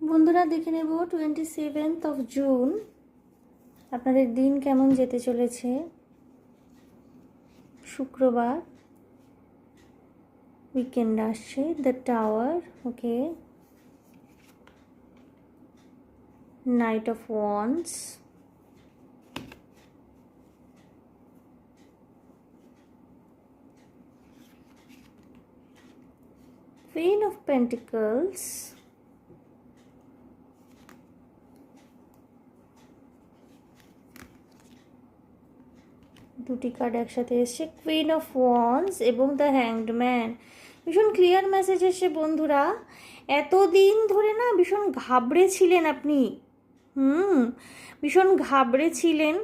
বন্ধুরা দেখে নেব 27th জুন আপনাদের দিন কেমন যেতে চলেছে। শুক্রবার, উইকেন্ড আসছে। The tower, okay, night of wands, queen of pentacles, দুটি কার্ড একসাথে এসছে, কুইন অফ ওয়ান্ডস এবং দ্য হ্যাংড ম্যান। ভীষণ ক্লিয়ার মেসেজ এসছে বন্ধুরা। এতদিন ধরে না ভীষণ ঘাবড়ে ছিলেন আপনি, ভীষণ ঘাবড়ে ছিলেন,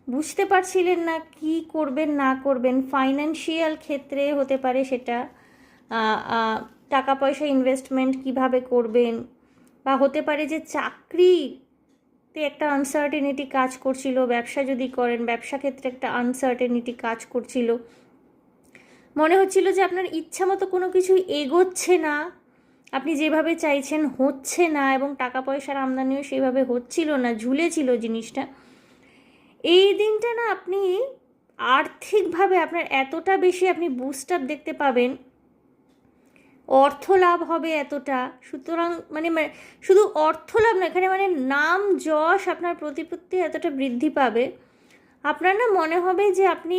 বুঝতে পারছিলেন না কি করবেন না করবেন। ফাইন্যান্সিয়াল ক্ষেত্রে হতে পারে সেটা, টাকা পয়সা ইনভেস্টমেন্ট কিভাবে করবেন, বা হতে পারে যে চাকরিতে একটা আনসার্টেনিটি কাজ করছিল, ব্যবসা যদি করেন ব্যবসা ক্ষেত্রে একটা আনসার্টেনিটি কাজ করছিল। মনে হচ্ছিল যে আপনার ইচ্ছা মতো কোনো কিছু এগোচ্ছে না, আপনি যেভাবে চাইছেন হচ্ছে না, এবং টাকা পয়সার আমদানিও সেভাবে হচ্ছিল না, ঝুলেছিল জিনিসটা। এই দিনটা না আপনি আর্থিকভাবে আপনার এতটা বেশি আপনি বুস্ট আপ দেখতে পাবেন, অর্থ লাভ হবে এতটা। সুতরাং মানে শুধু অর্থ লাভ না, এখানে মানে নাম যশ আপনার প্রতিপত্তি এতটা বৃদ্ধি পাবে। আপনার না মনে হবে যে আপনি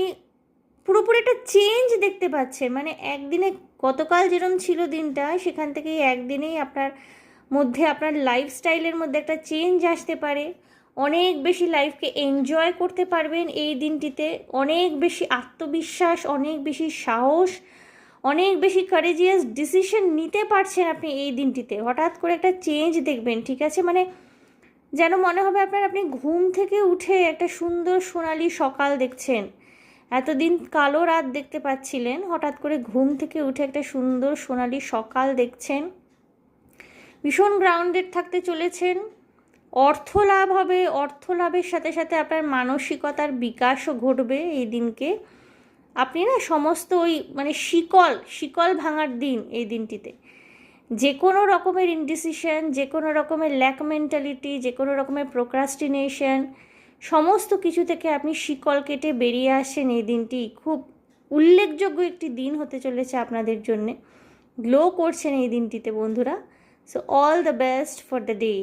পুরোপুরি একটা চেঞ্জ দেখতে পাচ্ছেন। মানে একদিনে, গতকাল যেরকম ছিল দিনটা, সেখান থেকেই একদিনেই আপনার মধ্যে, আপনার লাইফস্টাইলের মধ্যে একটা চেঞ্জ আসতে পারে। অনেক বেশি লাইফকে এনজয় করতে পারবেন এই দিনটিতে। অনেক বেশি আত্মবিশ্বাস, অনেক বেশি সাহস, অনেক বেশি কারেজিয়াস ডিসিশন নিতে পারছেন আপনি এই দিনটিতে। হঠাৎ করে একটা চেঞ্জ দেখবেন, ঠিক আছে? মানে যেন মনে হবে আপনি ঘুম থেকে উঠে একটা সুন্দর সোনালি সকাল দেখছেন। এতদিন কালো রাত দেখতে পাচ্ছিলেন, হঠাৎ করে ঘুম থেকে উঠে একটা সুন্দর সোনালি সকাল দেখছেন। ভীষণ গ্রাউন্ডেড থাকতে চলেছেন। অর্থ লাভ হবে, অর্থ লাভের সাথে সাথে আপনার মানসিকতার বিকাশও ঘটবে এই দিনকে। আপনি না সমস্ত ওই মানে শিকল ভাঙার দিন এই দিনটিতে। যে কোনো রকমের ইনডিসিশন, যে কোনো রকমের ল্যাক মেন্টালিটি, যে কোনো রকমের প্রোক্রাস্টিনেশন, সমস্ত কিছু থেকে আপনি শিকল কেটে বেরিয়ে আসেন এই দিনটি। খুব উল্লেখযোগ্য একটি দিন হতে চলেছে আপনাদের জন্যে। গ্লো করছেন এই দিনটিতে বন্ধুরা। So all the best for the day.